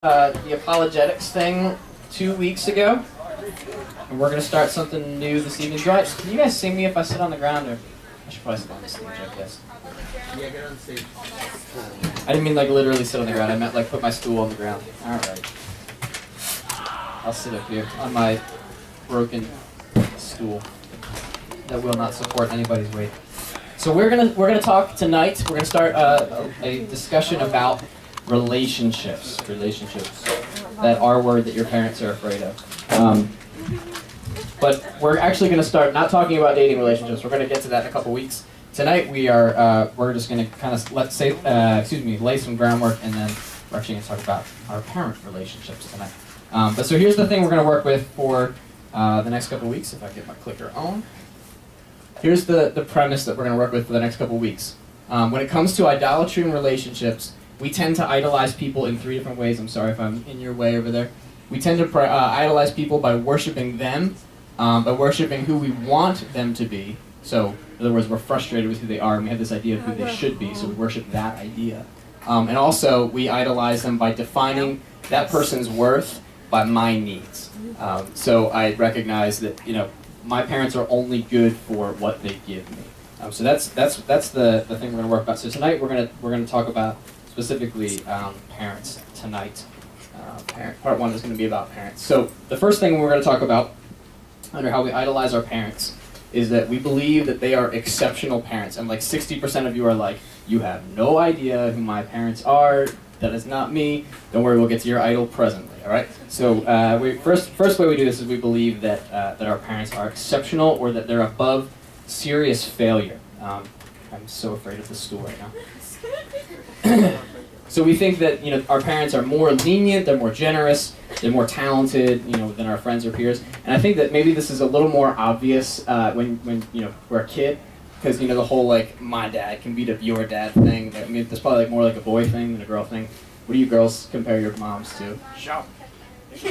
The apologetics thing 2 weeks ago, and we're going to start something new this evening. Can you guys see me if I sit on the ground, or I should probably sit on the stage, I guess. Yeah, get on the stage. I didn't mean like literally sit on the ground. I meant like put my stool on the ground. All right. I'll sit up here on my broken stool that will not support anybody's weight. So we're gonna talk tonight. We're gonna start a discussion about relationships. That R word that your parents are afraid of. But we're actually going to start not talking about dating relationships. We're going to get to that in a couple weeks. Tonight we're just going to kind of lay some groundwork, and then we're actually going to talk about our parent relationships tonight. But so here's the thing we're going to work with for the next couple weeks. If I get my clicker on. Here's the premise that we're going to work with for the next couple weeks. When it comes to idolatry and relationships, we tend to idolize people in three different ways. I'm sorry if I'm in your way over there. We tend to idolize people by worshiping them, by worshiping who we want them to be. So, in other words, we're frustrated with who they are, and we have this idea of who they should be, so we worship that idea. And also, we idolize them by defining that person's worth by my needs. So I recognize that, my parents are only good for what they give me. So that's the thing we're going to work about. So tonight we're going to talk about specifically parents tonight. Part one is going to be about parents. So the first thing we're going to talk about under how we idolize our parents is that we believe that they are exceptional parents. And like 60% of you are like, you have no idea who my parents are. That is not me. Don't worry, we'll get to your idol presently. All right. So first way we do this is we believe that our parents are exceptional, or that they're above serious failure. I'm so afraid of the stool right now. So we think that our parents are more lenient, they're more generous, they're more talented, than our friends or peers. And I think that maybe this is a little more obvious when we're a kid, because the whole like my dad can beat up your dad thing. I mean, that's probably like more like a boy thing than a girl thing. What do you girls compare your moms to? Shout.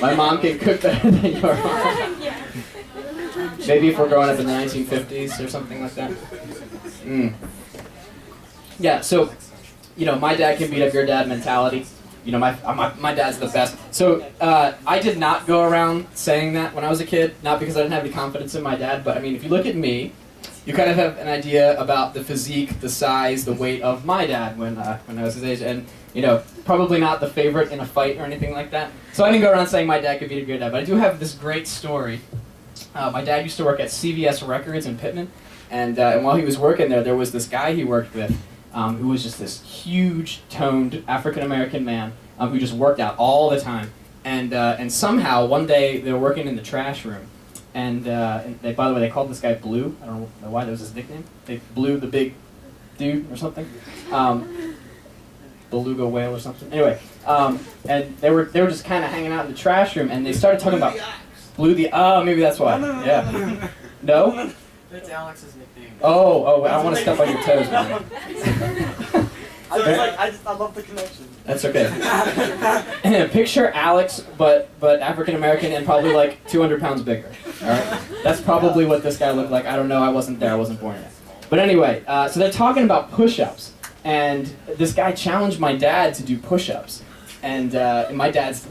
My mom can cook better than your mom. Maybe if we're growing up in the 1950s or something like that. Yeah, so, my dad can beat up your dad mentality. My dad's the best. So I did not go around saying that when I was a kid, not because I didn't have any confidence in my dad, but I mean, if you look at me, you kind of have an idea about the physique, the size, the weight of my dad when I was his age, and probably not the favorite in a fight or anything like that. So I didn't go around saying my dad could beat up your dad, but I do have this great story. My dad used to work at CVS Records in Pittman, and while he was working there was this guy he worked with who was just this huge, toned African-American man who just worked out all the time. And somehow, one day, they were working in the trash room, and they, by the way, they called this guy Blue. I don't know why that was his nickname. They Blue the big dude or something. Beluga whale or something. Anyway, and they were just kind of hanging out in the trash room, and they started talking about Blue the... Oh, maybe that's why. Yeah. No? That's Alex's nickname. Oh, I don't want to step on your toes, man. I love the connection. That's okay. Picture Alex, but African American and probably like 200 pounds bigger. All right, that's probably what this guy looked like. I don't know. I wasn't there. I wasn't born yet. But anyway, so they're talking about push-ups, and this guy challenged my dad to do push-ups, and my dad's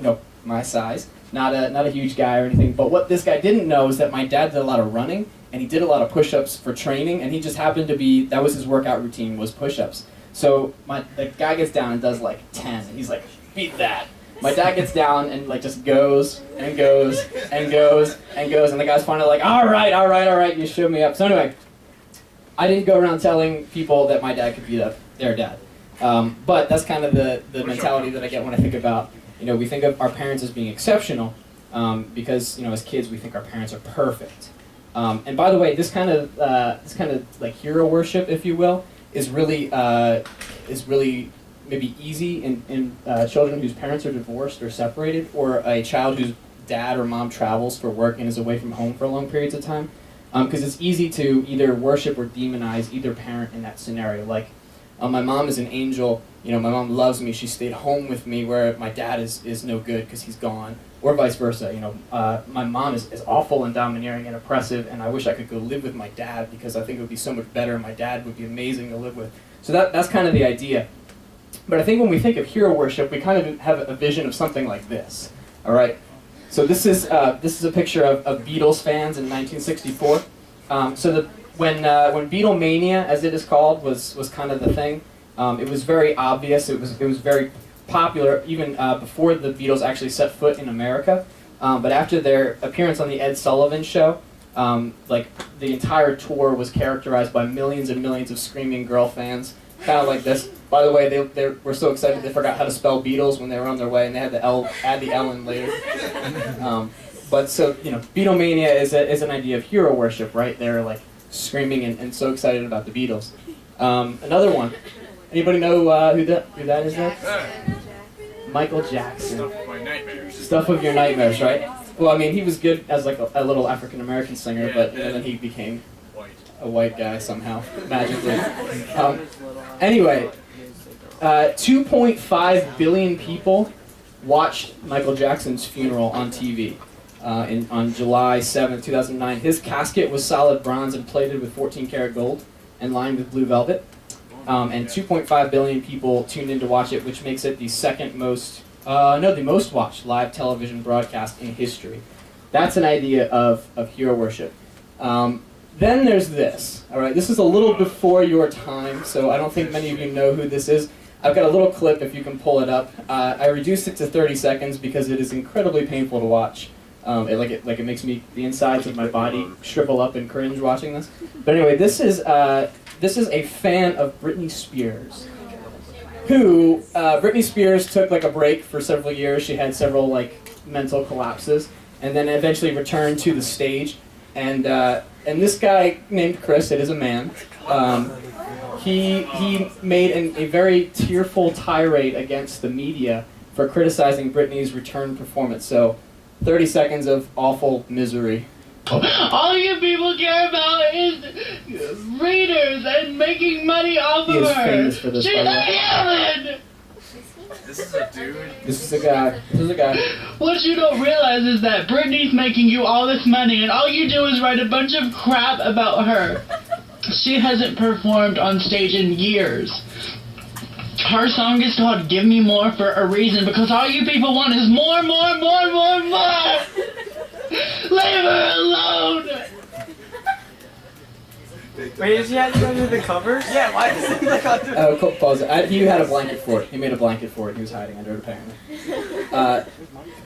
my size, not a huge guy or anything. But what this guy didn't know is that my dad did a lot of running, and he did a lot of push-ups for training, and he just happened to be, that was his workout routine, was push-ups. So the guy gets down and does like 10, and he's like, beat that. My dad gets down and like just goes and goes and goes and goes, and the guy's finally like, all right, you show me up. So anyway, I didn't go around telling people that my dad could beat up their dad. But that's kind of the mentality that I get when I think about, we think of our parents as being exceptional because, as kids we think our parents are perfect. And by the way, this kind of like hero worship, if you will, is really maybe easy in children whose parents are divorced or separated, or a child whose dad or mom travels for work and is away from home for long periods of time. Because it's easy to either worship or demonize either parent in that scenario. Like, my mom is an angel. My mom loves me. She stayed home with me, where my dad is no good because he's gone. Or vice versa. My mom is awful and domineering and oppressive, and I wish I could go live with my dad because I think it would be so much better. My dad would be amazing to live with. So that's kind of the idea. But I think when we think of hero worship, we kind of have a vision of something like this. All right. So this is a picture of Beatles fans in 1964. When Beatlemania, as it is called, was kind of the thing, it was very obvious. It was very popular even before the Beatles actually set foot in America. But after their appearance on the Ed Sullivan Show, like the entire tour was characterized by millions and millions of screaming girl fans, kind of like this. By the way, they were so excited they forgot how to spell Beatles when they were on their way, and they had to add the L in later. But so, Beatlemania is an idea of hero worship, right? They're like screaming and so excited about the Beatles. Another one. Anybody know who that is there? Michael Jackson. Stuff of my nightmares. Stuff of your nightmares, right? Well, I mean, he was good as like a little African American singer, but then he became a white guy somehow, magically. Anyway, 2.5 billion people watched Michael Jackson's funeral on TV on July 7th, 2009. His casket was solid bronze and plated with 14-karat gold and lined with blue velvet. And 2.5 billion people tuned in to watch it, which makes it the the most watched live television broadcast in history. That's an idea of hero worship. Then there's this. All right, this is a little before your time, so I don't think many of you know who this is. I've got a little clip if you can pull it up. I reduced it to 30 seconds because it is incredibly painful to watch. It makes the insides of my body shrivel up and cringe watching this. But anyway, this is a fan of Britney Spears, who Britney Spears took like a break for several years. She had several mental collapses, and then eventually returned to the stage. And this guy named Chris, it is a man. He made a very tearful tirade against the media for criticizing Britney's return performance. So, 30 seconds of awful misery. All you people care about is readers and making money off He of is her. famous for this, She's by the a way. villain! This is a dude. This is a guy. What you don't realize is that Britney's making you all this money and all you do is write a bunch of crap about her. She hasn't performed on stage in years. Her song is called Give Me More for a reason, because all you people want is more, more, more, more, more! Leave her alone! Wait, did she have to go to the cover? Yeah, why does it look on the... Oh, pause it. He had a blanket for it. He made a blanket for it. He was hiding under it, apparently.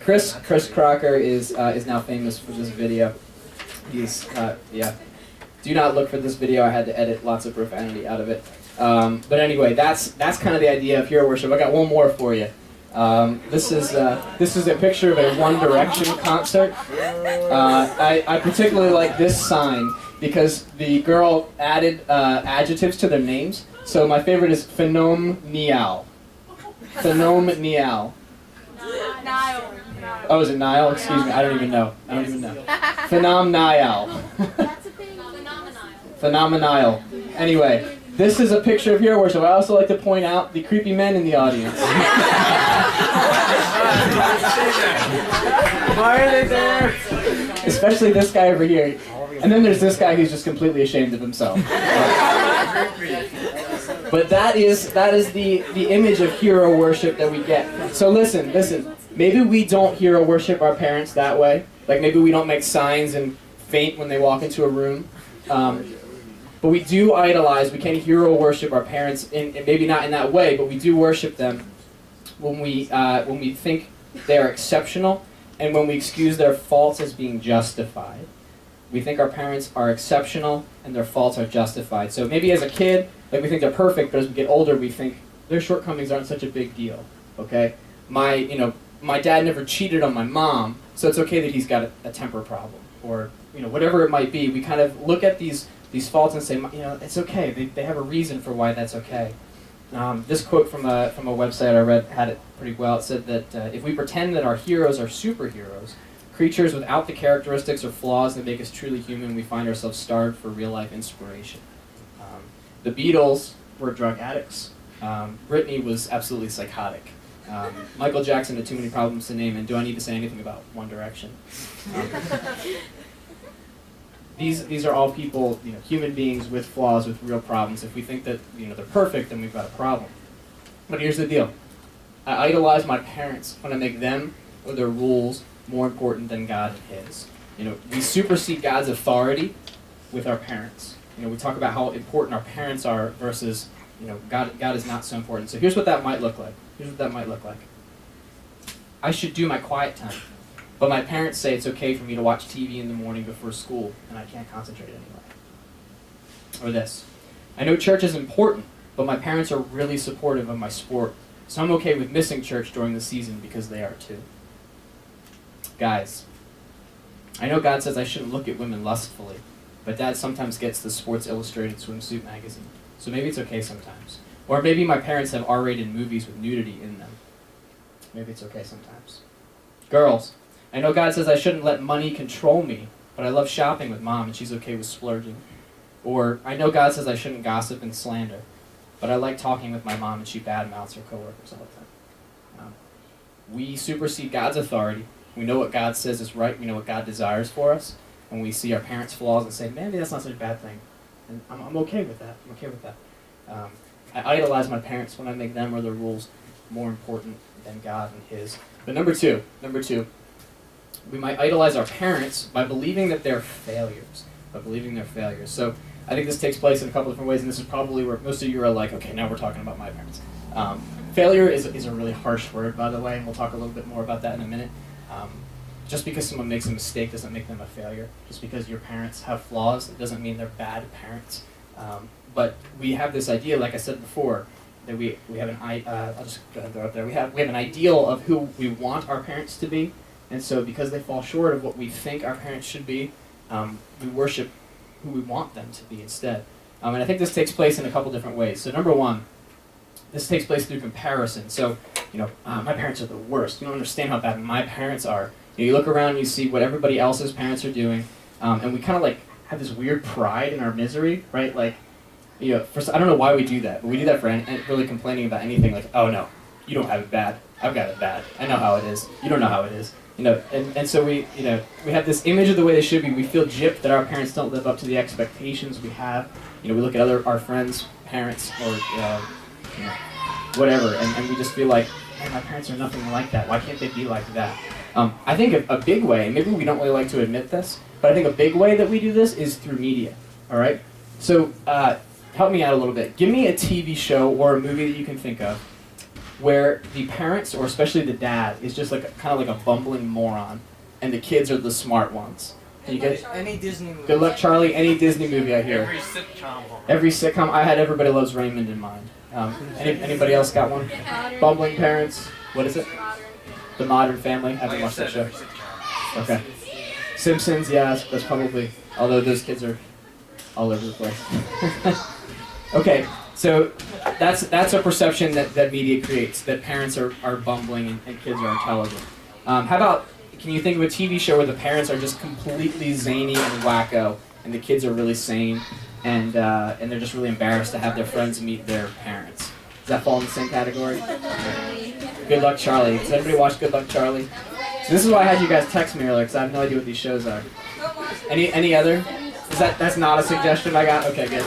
Chris Crocker is now famous for this video. He's, Do not look for this video. I had to edit lots of profanity out of it. But anyway, that's kind of the idea of hero worship. I got one more for you. This is a picture of a One Direction concert. I particularly like this sign because the girl added adjectives to their names. So my favorite is phenomenal. Phenomenal. Niall. Oh, is it Niall? Excuse me. I don't even know. Phenomenal. Phenomenal. Anyway, this is a picture of hero worship. I also like to point out the creepy men in the audience. Why are they there? Especially this guy over here. And then there's this guy who's just completely ashamed of himself. But that is the image of hero worship that we get. So listen. Maybe we don't hero worship our parents that way. Like maybe we don't make signs and faint when they walk into a room. But we do idolize, we can hero worship our parents, and maybe not in that way, but we do worship them when we think they are exceptional and when we excuse their faults as being justified. We think our parents are exceptional and their faults are justified. So maybe as a kid, we think they're perfect, but as we get older, we think their shortcomings aren't such a big deal. Okay? My dad never cheated on my mom, so it's okay that he's got a temper problem, or whatever it might be. We kind of look at these faults and say, it's okay. They have a reason for why that's okay. This quote from a website I read had it pretty well. It said that if we pretend that our heroes are superheroes, creatures without the characteristics or flaws that make us truly human, we find ourselves starved for real-life inspiration. The Beatles were drug addicts. Britney was absolutely psychotic. Michael Jackson had too many problems to name, and do I need to say anything about One Direction? These are all people, human beings with flaws, with real problems. If we think that they're perfect, then we've got a problem. But here's the deal. I idolize my parents when I make them or their rules more important than God and His. You know, we supersede God's authority with our parents. You know, we talk about how important our parents are versus, you know, God is not so important. So here's what that might look like. I should do my quiet time, but my parents say it's okay for me to watch TV in the morning before school, and I can't concentrate anyway. Or this. I know church is important, but my parents are really supportive of my sport, so I'm okay with missing church during the season because they are too. Guys, I know God says I shouldn't look at women lustfully, but Dad sometimes gets the Sports Illustrated swimsuit magazine, so maybe it's okay sometimes. Or maybe my parents have R-rated movies with nudity in them. Maybe it's okay sometimes. Girls, I know God says I shouldn't let money control me, but I love shopping with Mom and she's okay with splurging. Or I know God says I shouldn't gossip and slander, but I like talking with my mom and she badmouths her coworkers all the time. We supersede God's authority. We know what God says is right. We know what God desires for us. And we see our parents' flaws and say, maybe that's not such a bad thing. And I'm okay with that. I'm okay with that. I idolize my parents when I make them or their rules more important than God and His. But number two, we might idolize our parents by believing that they're failures. So I think this takes place in a couple different ways, and this is probably where most of you are like, okay, now we're talking about my parents. Failure is a really harsh word, by the way, and we'll talk a little bit more about that in a minute. Just because someone makes a mistake doesn't make them a failure. Just because your parents have flaws, it doesn't mean they're bad parents. But we have this idea, like I said before, that we have an I'll just go ahead and throw it up there. We have an ideal of who we want our parents to be, and so because they fall short of what we think our parents should be, we worship who we want them to be instead. And I think this takes place in a couple different ways. So number one, this takes place through comparison. So, my parents are the worst. You don't understand how bad my parents are. You look around and you see what everybody else's parents are doing, and we kind of like have this weird pride in our misery, right? Like, I don't know why we do that, but we do that for really complaining about anything. Like, oh no, you don't have it bad. I've got it bad. I know how it is. You don't know how it is. And so we have this image of the way they should be. We feel gypped that our parents don't live up to the expectations we have. We look at our friends' parents or whatever, and we just feel like, man, my parents are nothing like that. Why can't they be like that? I think a big way, maybe we don't really like to admit this, but I think a big way that we do this is through media. All right. So help me out a little bit. Give me a TV show or a movie that you can think of where the parents, or especially the dad, is just like kind of like a bumbling moron, and the kids are the smart ones. Can you get any Disney movie? Good luck, Charlie. Any Disney movie I hear. Every sitcom. I had Everybody Loves Raymond in mind. Anybody else got one? Bumbling parents. What is it? The Modern Family. I haven't watched that show. Okay. Simpsons. Yeah, that's probably. Although those kids are all over the place. Okay. So that's a perception that media creates, that parents are bumbling and kids are intelligent. How about, can you think of a TV show where the parents are just completely zany and wacko, and the kids are really sane, and they're just really embarrassed to have their friends meet their parents? Does that fall in the same category? Good Luck Charlie. Does anybody watch Good Luck Charlie? So this is why I had you guys text me earlier, because I have no idea what these shows are. Any other? That's not a suggestion I got? Okay, good.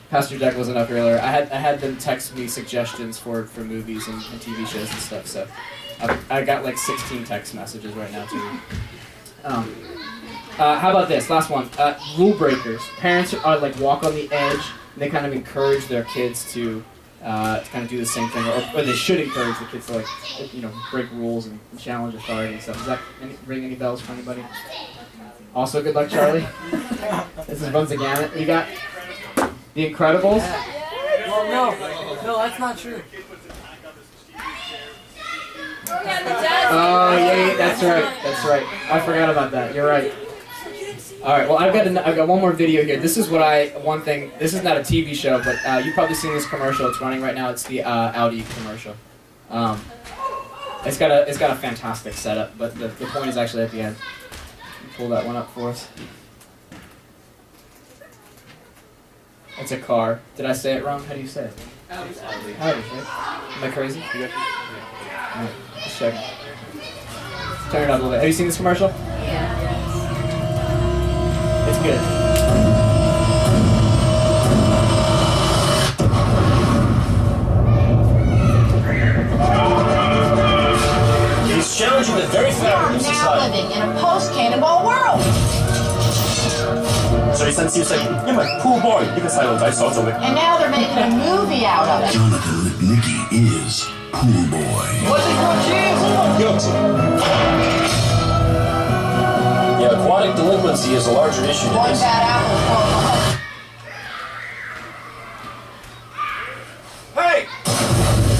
Pastor Jack wasn't up earlier. I had them text me suggestions for movies and TV shows and stuff. So I got like 16 text messages right now too. How about this? Last one. Rule breakers. Parents are like walk on the edge. And they kind of encourage their kids to kind of do the same thing, or they should encourage the kids to like break rules and challenge authority and stuff. Does that ring any bells for anybody? Also, Good Luck Charlie. This runs the gamut. You got The Incredibles? Well, no, that's not true. Oh, yeah, that's right. I forgot about that. You're right. All right, well, I've got one more video here. This is this is not a TV show, but you've probably seen this commercial. It's running right now. It's the Audi commercial. It's got a fantastic setup, but the point is actually at the end. Pull that one up for us. It's a car. Did I say it wrong? How do you say it? Audi, right? Am I crazy? Yeah. All right, just checking. Turn it up a little bit. Have you seen this commercial? Yeah. It's good. merging the very fabric of Now society. living in a post-cannonball world. 最新消息，因為 pool boy 呢個細路仔所做嘅。 And now they're making a movie out of it. Jonathan Lipnicki is Pool Boy. What's it called, James? Guilty. Yeah, aquatic delinquency is a larger issue than One this. bad apple spoils the whole. Hey!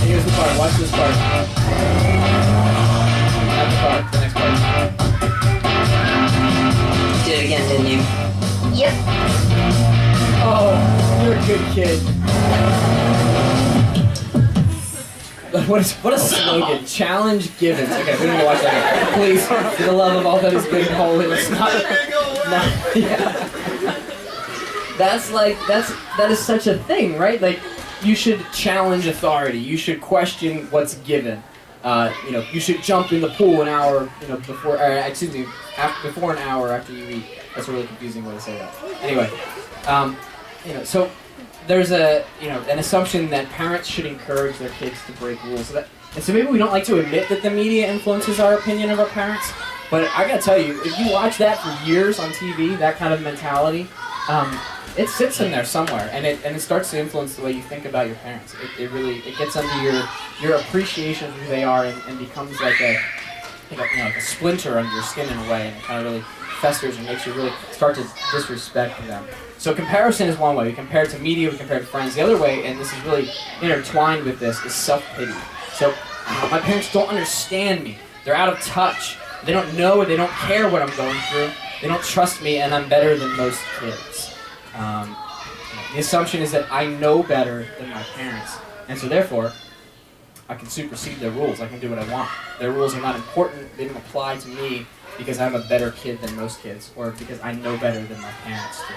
Here's the part. Watch this part. Not the part. The next part. Did it again, didn't you? Yep. Oh, you're a good kid. What a slogan. Challenge given. Okay, we need to watch that again. Please, for the love of all that is good and holy, let's not. Yeah. That is such a thing, right? Like, you should challenge authority. You should question what's given. You should jump in the pool an hour, before an hour after you eat. That's a really confusing way to say that. Anyway, so there's an assumption that parents should encourage their kids to break rules. And so maybe we don't like to admit that the media influences our opinion of our parents. But I gotta tell you, if you watch that for years on TV, that kind of mentality, it sits in there somewhere, and it starts to influence the way you think about your parents. It gets under your appreciation of who they are, and becomes like a splinter under your skin in a way, and it kind of really festers and makes you really start to disrespect them. So comparison is one way. We compare it to media, we compare it to friends. The other way, and this is really intertwined with this, is self-pity. So my parents don't understand me. They're out of touch. They don't know, they don't care what I'm going through. They don't trust me, and I'm better than most kids. The assumption is that I know better than my parents, and so therefore, I can supersede their rules. I can do what I want. Their rules are not important. They don't apply to me because I'm a better kid than most kids, or because I know better than my parents do.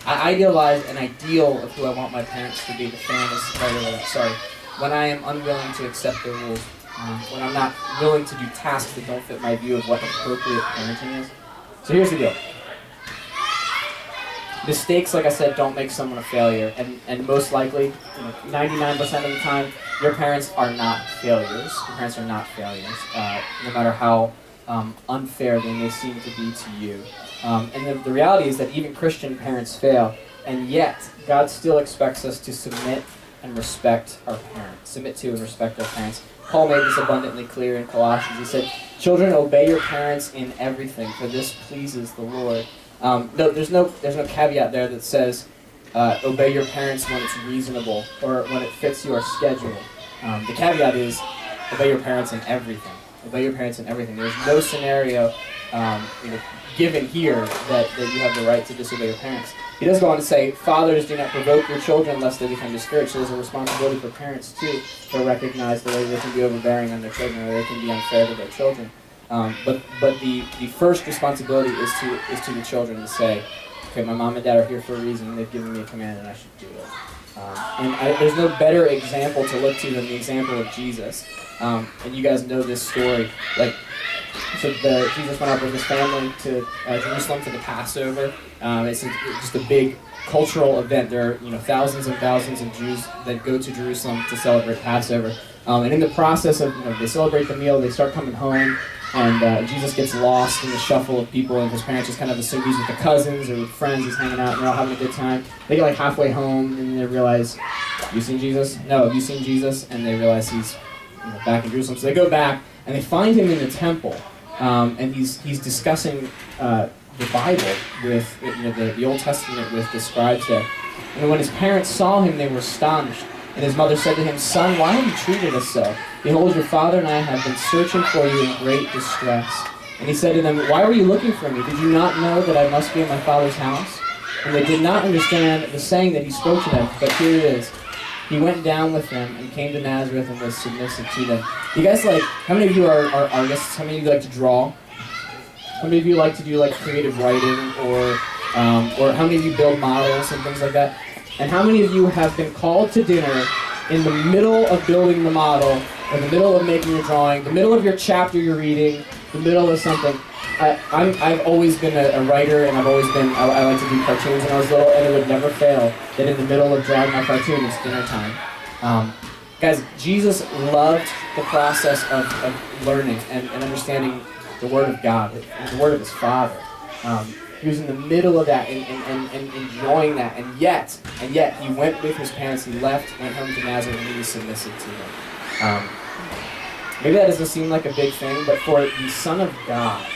I idealize an ideal of who I want my parents to be. The fan is right over that. Sorry. When I am unwilling to accept their rules, when I'm not willing to do tasks that don't fit my view of what appropriate parenting is. So here's the deal. Mistakes, like I said, don't make someone a failure, and most likely, 99% of the time, your parents are not failures. Your parents are not failures, no matter how unfair they may seem to be to you. And the reality is that even Christian parents fail, and yet God still expects us to submit and respect our parents. Submit to and respect our parents. Paul made this abundantly clear in Colossians. He said, "Children, obey your parents in everything, for this pleases the Lord." No, there's no caveat there that says obey your parents when it's reasonable or when it fits your schedule. The caveat is obey your parents in everything. Obey your parents in everything. There's no scenario given here that you have the right to disobey your parents. He does go on to say, fathers, do not provoke your children lest they become discouraged. So there's a responsibility for parents too to recognize the way they can be overbearing on their children, or they can be unfair to their children. But the first responsibility is to the children to say, okay, my mom and dad are here for a reason. They've given me a command, and I should do it. There's no better example to look to than the example of Jesus. And you guys know this story. Jesus went up with his family to Jerusalem for the Passover. It's just a big cultural event. There are thousands and thousands of Jews that go to Jerusalem to celebrate Passover. And in the process of they celebrate the meal, they start coming home. And Jesus gets lost in the shuffle of people, and his parents just kind of assume he's with the cousins or with friends, he's hanging out, and they're all having a good time. They get halfway home, and they realize, have you seen Jesus? No, have you seen Jesus? And they realize he's back in Jerusalem. So they go back, and they find him in the temple, and he's discussing the Bible with the Old Testament with the scribes there. And when his parents saw him, they were astonished. And his mother said to him, "Son, why have you treated us so? Behold, your father and I have been searching for you in great distress." And he said to them, "Why were you looking for me? Did you not know that I must be in my father's house?" And they did not understand the saying that he spoke to them, but here it is. He went down with them and came to Nazareth and was submissive to them. You guys how many of you are artists? How many of you like to draw? How many of you like to do creative writing, or how many of you build models and things like that? And how many of you have been called to dinner in the middle of building the model, or the middle of making your drawing, the middle of your chapter you're reading, the middle of something? I've always been a writer, and I like to do cartoons when I was little, and it would never fail that in the middle of drawing my cartoon, it's dinner time. Guys, Jesus loved the process of learning and understanding the Word of God, the Word of His Father. He was in the middle of that and enjoying that, and yet he went with his parents. He left, went home to Nazareth, and he was submissive to them. Maybe that doesn't seem like a big thing, but for the Son of God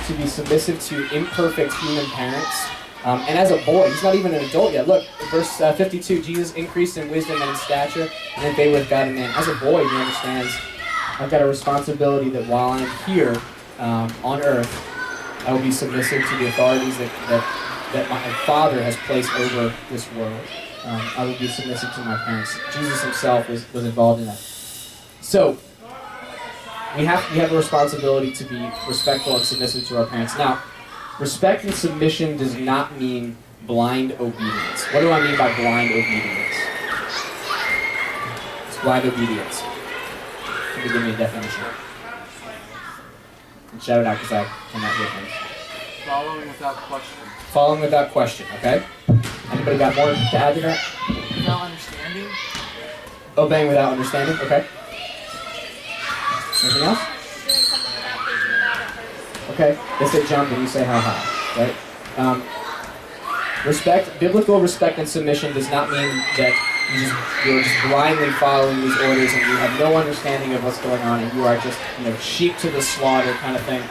to be submissive to imperfect human parents, and as a boy, he's not even an adult yet. Look, verse 52, Jesus increased in wisdom and in stature and in favor with God and man. As a boy, he understands, I've got a responsibility that while I'm here on earth, I will be submissive to the authorities that my Father has placed over this world. I will be submissive to my parents. Jesus himself was involved in that. So, we have a responsibility to be respectful and submissive to our parents. Now, respect and submission does not mean blind obedience. What do I mean by blind obedience? It's blind obedience. Can you give me a definition? And shout it out because I cannot hear things. Following without question. Following without question, okay? Anybody got more to add to that? Without understanding? Obeying without understanding, okay? Anything else? Doing something without thinking about it first. Okay, they say jump and you say how high, right? Biblical respect and submission does not mean that you're just blindly following these orders and you have no understanding of what's going on and you are just, sheep to the slaughter kind of thing.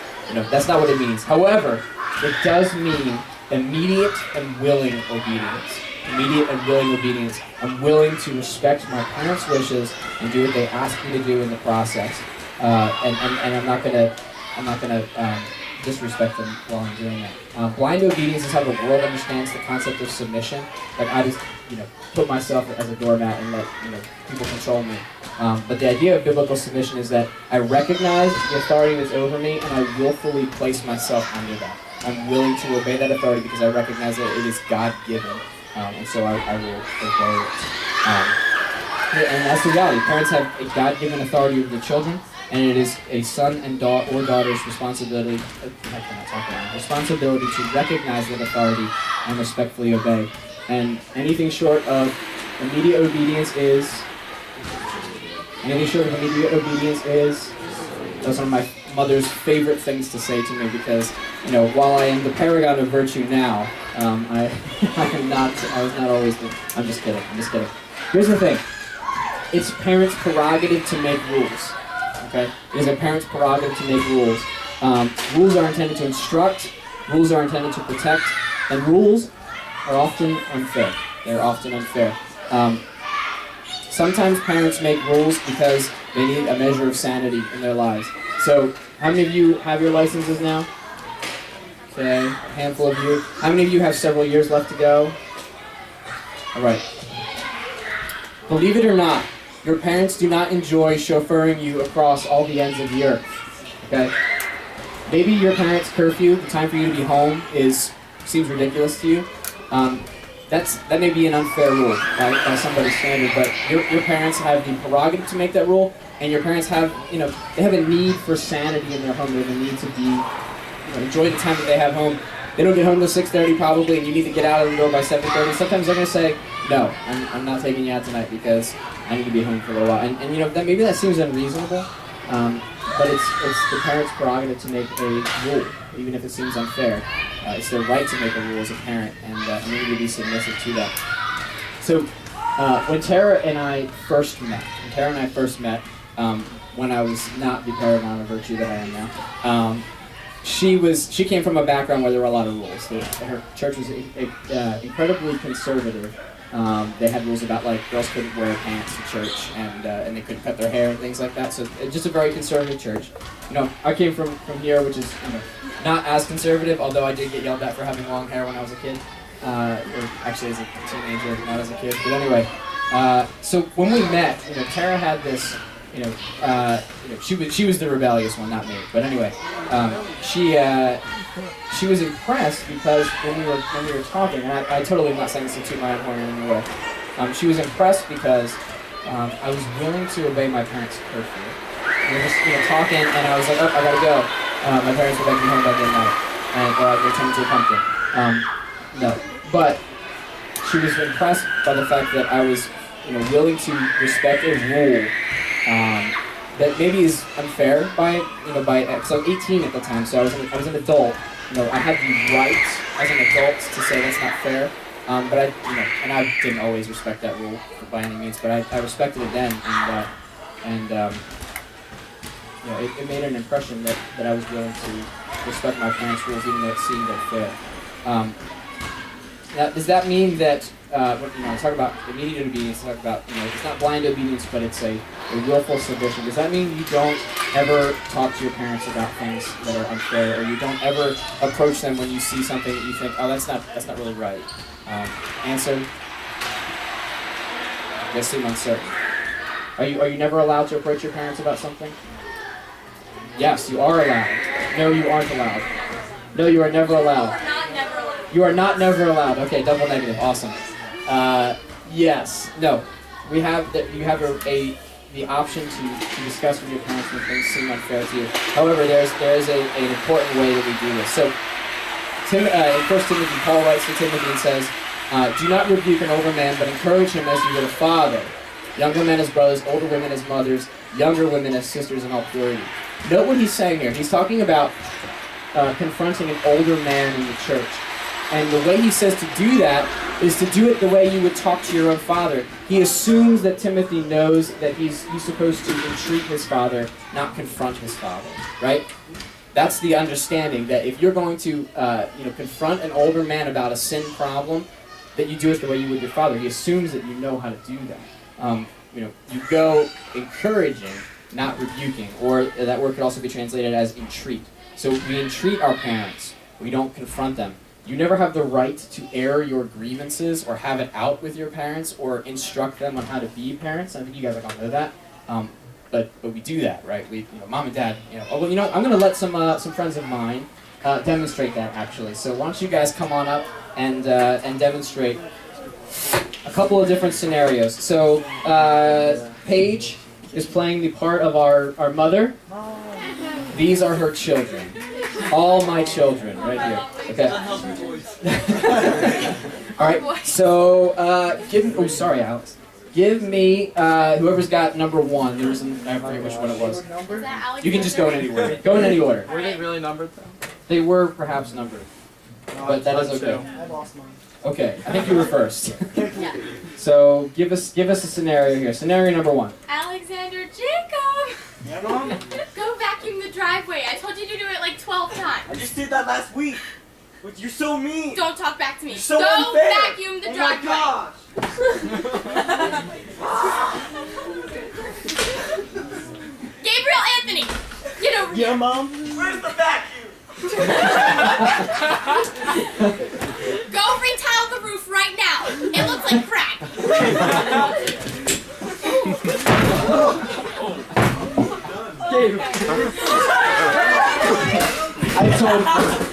That's not what it means. However, it does mean immediate and willing obedience. Immediate and willing obedience. I'm willing to respect my parents' wishes and do what they ask me to do in the process. And I'm not gonna disrespect them while I'm doing that. Blind obedience is how the world understands the concept of submission. Like I just, put myself as a doormat and let people control me. But the idea of biblical submission is that I recognize the authority that's over me and I willfully place myself under that. I'm willing to obey that authority because I recognize that it is God-given, and so I will obey it. And that's the reality. Parents have a God-given authority over their children, and it is a son and daughter's responsibility. Responsibility to recognize that authority and respectfully obey. And anything short of immediate obedience is. Those are my mother's favorite things to say to me because, while I am the paragon of virtue now, I was not always I'm just kidding. Here's the thing. It's parents' prerogative to make rules. Okay? It is a parent's prerogative to make rules. Rules are intended to instruct, rules are intended to protect, and rules are often unfair. They're often unfair. Sometimes parents make rules because they need a measure of sanity in their lives. So, how many of you have your licenses now? Okay, a handful of you. How many of you have several years left to go? All right. Believe it or not, your parents do not enjoy chauffeuring you across all the ends of the earth. Okay? Maybe your parents' curfew, the time for you to be home, seems ridiculous to you. That may be an unfair rule by somebody's standard, but your parents have the prerogative to make that rule, and your parents have, they have a need for sanity in their home. They have a need to be, enjoy the time that they have home. They don't get home till 6:30 probably, and you need to get out of the door by 7:30. Sometimes they're going to say, no, I'm not taking you out tonight because I need to be home for a little while. And that maybe that seems unreasonable, but it's the parents' prerogative to make a rule, even if it seems unfair. It's their right to make a rule as a parent, and we need to be submissive to that. So, when Tara and I first met, when I was not the paragon of virtue that I am now, she came from a background where there were a lot of rules. Her church was incredibly conservative. They had rules about girls couldn't wear pants to church, and they couldn't cut their hair and things like that. So just a very conservative church. I came from here, which is not as conservative, although I did get yelled at for having long hair when I was a kid, or actually as a teenager, not as a kid. But anyway, so when we met, Tara had this. She was the rebellious one, not me. But anyway, she was impressed because when we were talking, and I totally am not saying this to toot my own horn in any way. She was impressed because I was willing to obey my parents' curfew. We were just talking, and I was like, oh, I gotta go. My parents would take me home by midnight, or I'd return to a pumpkin. No, but she was impressed by the fact that I was willing to respect a rule that maybe is unfair by because I was 18 at the time, so I was an adult. I had the right as an adult to say that's not fair. But I didn't always respect that rule by any means, but I respected it then, and it made an impression that I was willing to respect my parents' rules, even though it seemed unfair. Now, does that mean that I talk about immediate obedience? Talk about it's not blind obedience, but it's a willful submission. Does that mean you don't ever talk to your parents about things that are unfair, or you don't ever approach them when you see something that you think, oh, that's not really right? Answer. They seem uncertain. Are you never allowed to approach your parents about something? Yes, you are allowed. No, you aren't allowed. No, you are never allowed. You are not never allowed. Okay, double negative. Awesome. Yes. No. You have the option to discuss with your parents when things seem unfair to you. However, there is an important way that we do this. So, in 1 Timothy, Paul writes to Timothy and says, do not rebuke an older man, but encourage him as you would a father. Younger men as brothers, older women as mothers, younger women as sisters in all purity. Note what he's saying here. He's talking about confronting an older man in the church. And the way he says to do that is to do it the way you would talk to your own father. He assumes that Timothy knows that he's supposed to entreat his father, not confront his father, right? That's the understanding, that if you're going to confront an older man about a sin problem, that you do it the way you would your father. He assumes that you know how to do that. You go encouraging, not rebuking, or that word could also be translated as entreat. So we entreat our parents. We don't confront them. You never have the right to air your grievances or have it out with your parents or instruct them on how to be parents. I think you guys all know that. But we do that, right? We, mom and dad, I'm going to let some friends of mine demonstrate that, actually. So why don't you guys come on up and demonstrate a couple of different scenarios. So Paige is playing the part of our mother. These are her children. All my children, right here. Okay. All right. So sorry, Alex. Give me whoever's got number one. I forget which one it was. You can just go in any order. Go in any order. Were they really numbered though? They were perhaps numbered, but that is okay. I lost mine. Okay, I think you were first. So give us a scenario here. Scenario number one. Alexander Jacob! Yeah, Mom? Go vacuum the driveway. I told you to do it like 12 times. I just did that last week. But you're so mean. Don't talk back to me. You're so Go unfair. vacuum the driveway. Oh Gabriel Anthony, get over here. Yeah, Mom? Where's the vacuum? Go retile the roof right now. It looks like crap.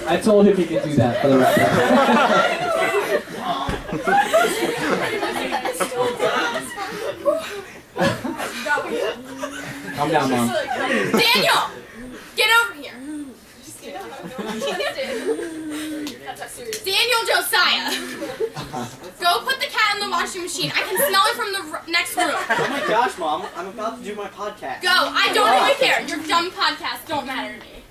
I told him he could do that for the record. Calm down, Mom. Daniel, get over here. Daniel Josiah, go put the cat in the washing machine. I can smell it from the next room. Oh my gosh, Mom. I'm about to do my podcast. Go. I don't even care. Your dumb podcasts don't matter to me.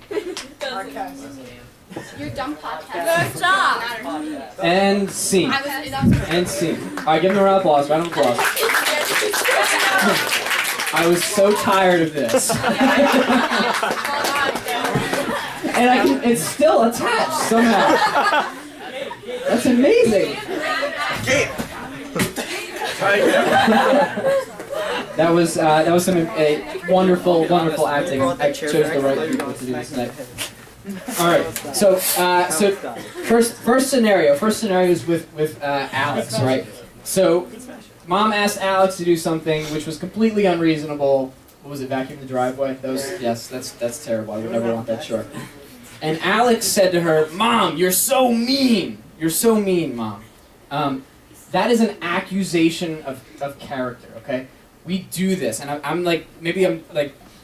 Your dumb podcast. Good job. And scene. And scene. All right, give him a round of applause. Round of applause. I was so tired of this. And it's still attached somehow. That's amazing. That was some wonderful acting. I chose the right people to do this tonight. All right. So first scenario is with Alex, right? So Mom asked Alex to do something which was completely unreasonable. What was it? Vacuum the driveway? That's terrible. I would never want that chore. And Alex said to her, "Mom, you're so mean. You're so mean, Mom." That is an accusation of character. Okay, we do this, and I'm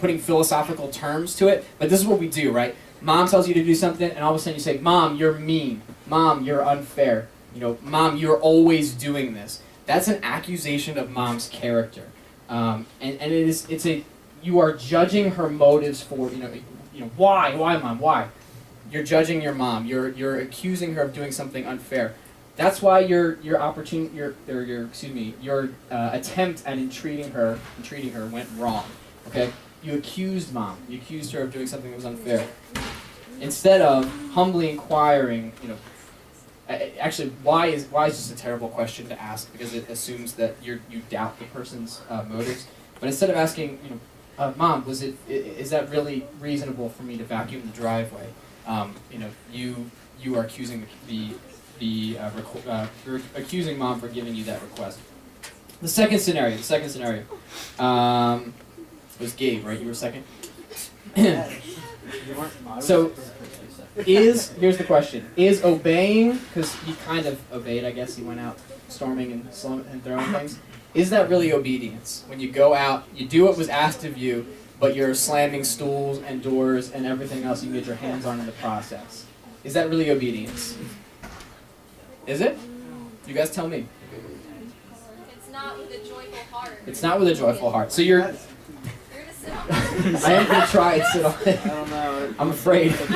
putting philosophical terms to it, but this is what we do, right? Mom tells you to do something, and all of a sudden you say, "Mom, you're mean. Mom, you're unfair. Mom, you're always doing this." That's an accusation of mom's character, and you are judging her motives for why mom, why. You're judging your mom. You're accusing her of doing something unfair. That's why your attempt at entreating her went wrong. Okay, you accused mom. You accused her of doing something that was unfair. Instead of humbly inquiring, actually, why is just a terrible question to ask because it assumes that you doubt the person's motives. But instead of asking, Mom, is that really reasonable for me to vacuum the driveway? You are accusing you're accusing mom for giving you that request. The second scenario was Gabe, right? You were second. So, here's the question: is obeying, because he kind of obeyed, I guess he went out storming and throwing things. Is that really obedience? When you go out, you do what was asked of you, but you're slamming stools and doors and everything else you can get your hands on in the process. Is that really obedience? Is it? You guys tell me. It's not with a joyful heart. It's not with a joyful heart. So you're You're to sit on it. I am going to try and sit on it. I don't know. I'm afraid. The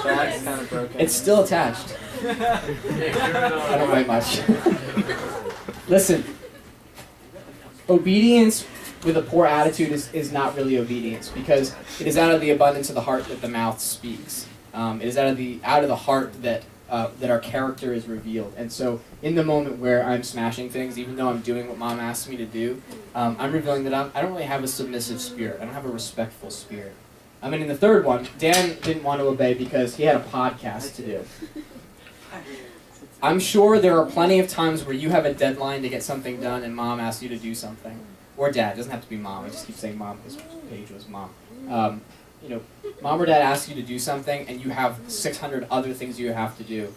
bag's kind of broken. It's still attached. I don't weigh much. Listen, obedience with a poor attitude is not really obedience, because it is out of the abundance of the heart that the mouth speaks. It is out of the heart that our character is revealed. And so in the moment where I'm smashing things, even though I'm doing what mom asked me to do, I'm revealing that I don't really have a submissive spirit. I don't have a respectful spirit. And in the third one, Dan didn't want to obey because he had a podcast to do. I'm sure there are plenty of times where you have a deadline to get something done and mom asks you to do something. Or dad. It doesn't have to be mom. I just keep saying mom because Paige was mom. Mom or dad asks you to do something and you have 600 other things you have to do.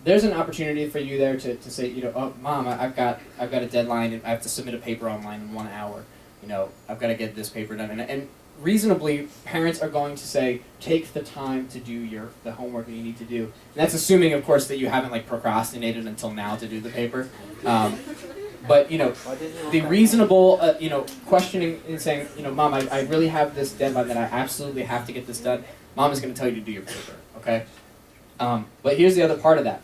There's an opportunity for you there to say, oh, mom, I've got a deadline and I have to submit a paper online in 1 hour. I've got to get this paper done. And reasonably, parents are going to say, take the time to do the homework that you need to do. And that's assuming, of course, that you haven't procrastinated until now to do the paper. But the reasonable questioning and saying, Mom, I really have this deadline that I absolutely have to get this done. Mom is going to tell you to do your paper, okay? But here's the other part of that.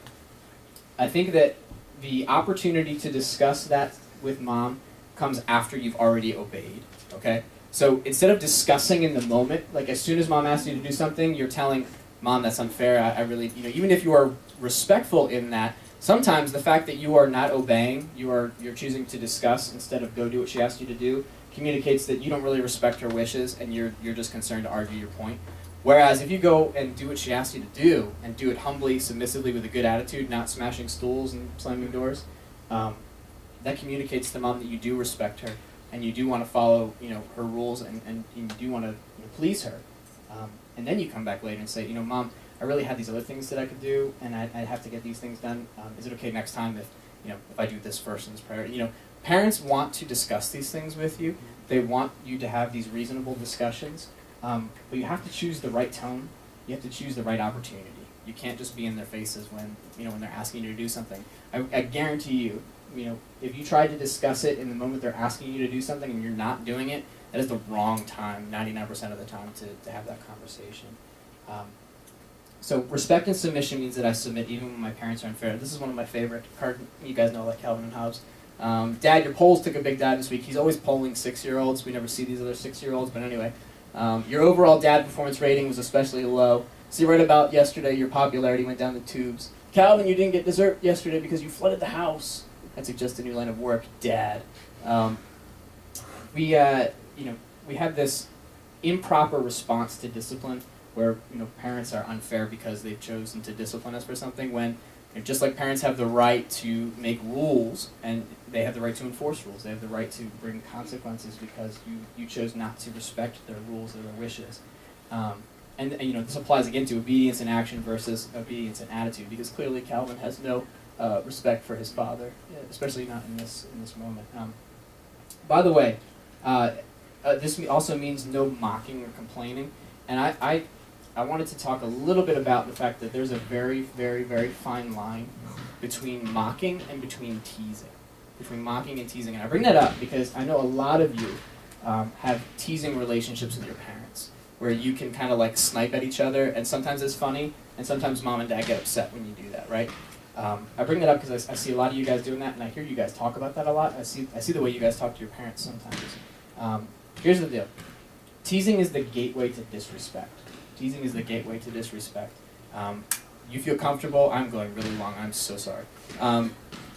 I think that the opportunity to discuss that with mom comes after you've already obeyed, okay? So instead of discussing in the moment, as soon as mom asks you to do something, you're telling mom that's unfair. I really, even if you are respectful in that, sometimes the fact that you are not obeying, you're choosing to discuss instead of go do what she asked you to do, communicates that you don't really respect her wishes and you're just concerned to argue your point. Whereas if you go and do what she asked you to do, and do it humbly, submissively, with a good attitude, not smashing stools and slamming doors, that communicates to mom that you do respect her and you do want to follow her rules and you do want to please her. And then you come back later and say, Mom, I really had these other things that I could do, and I have to get these things done. Is it okay next time if I do this first in this priority? Parents want to discuss these things with you. They want you to have these reasonable discussions, but you have to choose the right tone. You have to choose the right opportunity. You can't just be in their faces when they're asking you to do something. I guarantee you, if you try to discuss it in the moment they're asking you to do something and you're not doing it, that is the wrong time, 99% of the time, to have that conversation. So respect and submission means that I submit even when my parents are unfair. This is one of my favorite cards. You guys know, Calvin and Hobbes. Dad, your polls took a big dive this week. He's always polling 6-year-olds. We never see these other 6-year-olds, but anyway. Your overall dad performance rating was especially low. See, right about yesterday, your popularity went down the tubes. Calvin, you didn't get dessert yesterday because you flooded the house. That suggests a new line of work, Dad. We have this improper response to discipline where parents are unfair because they've chosen to discipline us for something, when just like parents have the right to make rules and they have the right to enforce rules, they have the right to bring consequences because you chose not to respect their rules or their wishes. And this applies again to obedience in action versus obedience in attitude, because clearly Calvin has no respect for his father, especially not in this moment. By the way, this also means no mocking or complaining, and I wanted to talk a little bit about the fact that there's a very, very, very fine line between mocking and between teasing. between mocking and teasing. And I bring that up because I know a lot of you have teasing relationships with your parents, where you can kind of like snipe at each other, and sometimes it's funny, and sometimes mom and dad get upset when you do that, right? I bring that up because I see a lot of you guys doing that, and I hear you guys talk about that a lot. I see the way you guys talk to your parents sometimes. Here's the deal. Teasing is the gateway to disrespect. Teasing is the gateway to disrespect. You feel comfortable? I'm going really long. I'm so sorry. I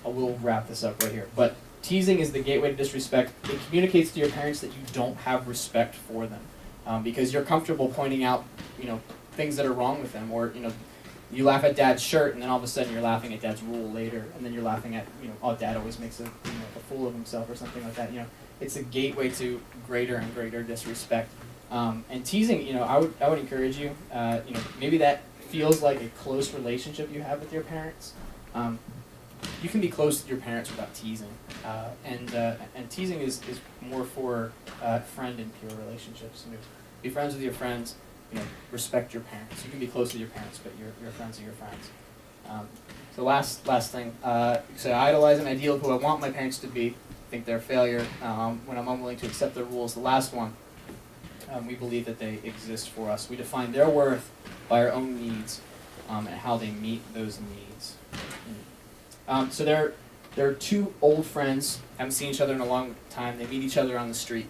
will wrap this up right here. But teasing is the gateway to disrespect. It communicates to your parents that you don't have respect for them, because you're comfortable pointing out, things that are wrong with them, or you laugh at dad's shirt, and then all of a sudden you're laughing at dad's rule later, and then you're laughing at oh, dad always makes a fool of himself or something like that. It's a gateway to greater and greater disrespect. And teasing, I would encourage you, maybe that feels like a close relationship you have with your parents. You can be close to your parents without teasing, and teasing is more for friend and peer relationships. Be friends with your friends. Respect your parents. You can be close with your parents, but you're friends with your friends. So last thing. So I idolize an ideal of who I want my parents to be. Think they're a failure when I'm unwilling to accept their rules. The last one. We believe that they exist for us. We define their worth by our own needs and how they meet those needs. So there are two old friends, haven't seen each other in a long time. They meet each other on the street.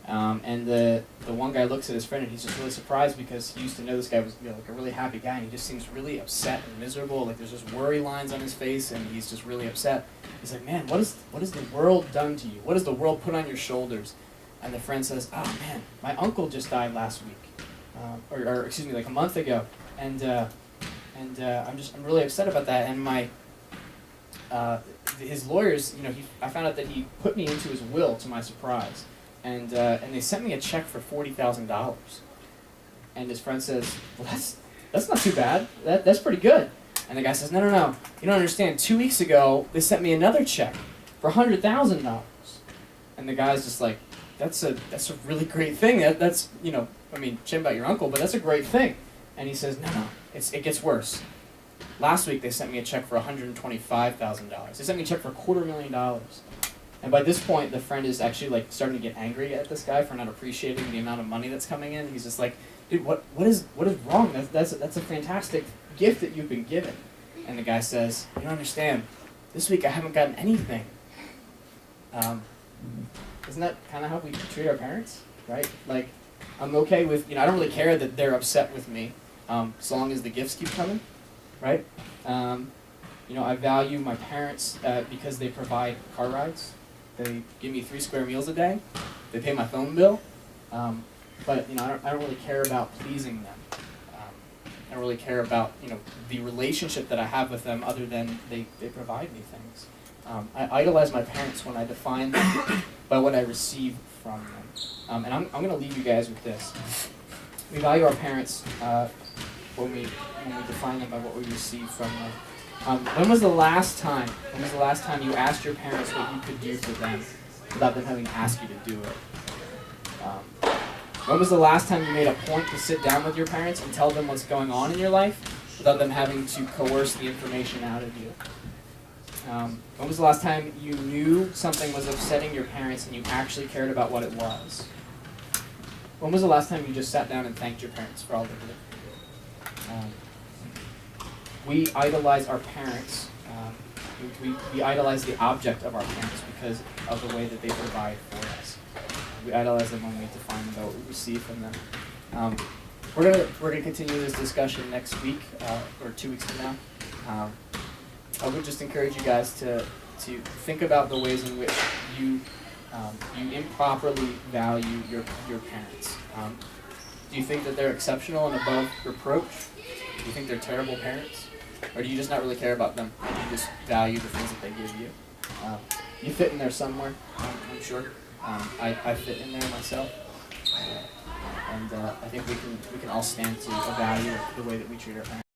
And the one guy looks at his friend and he's just really surprised because he used to know this guy was like a really happy guy, and he just seems really upset and miserable. Like there's just worry lines on his face, and he's just really upset. He's like, man, what has the world done to you? What has the world put on your shoulders? And the friend says, oh man, my uncle just died last week, or excuse me, like a month ago, and I'm really upset about that. And his lawyers, I found out that he put me into his will to my surprise, and they sent me a check for $40,000. And his friend says, well, that's not too bad. That's pretty good. And the guy says, no, you don't understand. 2 weeks ago, they sent me another check for $100,000. And the guy's just like, that's a really great thing. That's shame about your uncle, but that's a great thing. And he says, no, it gets worse. Last week they sent me a check for $125,000. They sent me a check for $250,000. And by this point, the friend is actually like starting to get angry at this guy for not appreciating the amount of money that's coming in. He's just like, dude, what is wrong? That's a fantastic gift that you've been given. And the guy says, you don't understand. This week I haven't gotten anything. Isn't that kind of how we treat our parents, right? Like, I'm okay with, I don't really care that they're upset with me, so long as the gifts keep coming, right? I value my parents because they provide car rides. They give me 3 square meals a day. They pay my phone bill. But I don't really care about pleasing them. I don't really care about the relationship that I have with them, other than they provide me things. I idolize my parents when I define them by what I receive from them. And I'm going to leave you guys with this. We value our parents when we define them by what we receive from them. When was the last time you asked your parents what you could do for them without them having to ask you to do it? When was the last time you made a point to sit down with your parents and tell them what's going on in your life without them having to coerce the information out of you? When was the last time you knew something was upsetting your parents and you actually cared about what it was? When was the last time you just sat down and thanked your parents for all they did? We idolize our parents. We idolize the object of our parents because of the way that they provide for us. We idolize them when we define them by what we receive from them. We're gonna continue this discussion next week or 2 weeks from now. I would just encourage you guys to think about the ways in which you improperly value your parents. Do you think that they're exceptional and above reproach? Do you think they're terrible parents? Or do you just not really care about them and you just value the things that they give you? You fit in there somewhere, I'm sure. I fit in there myself. And I think we can all stand to evaluate the way that we treat our parents.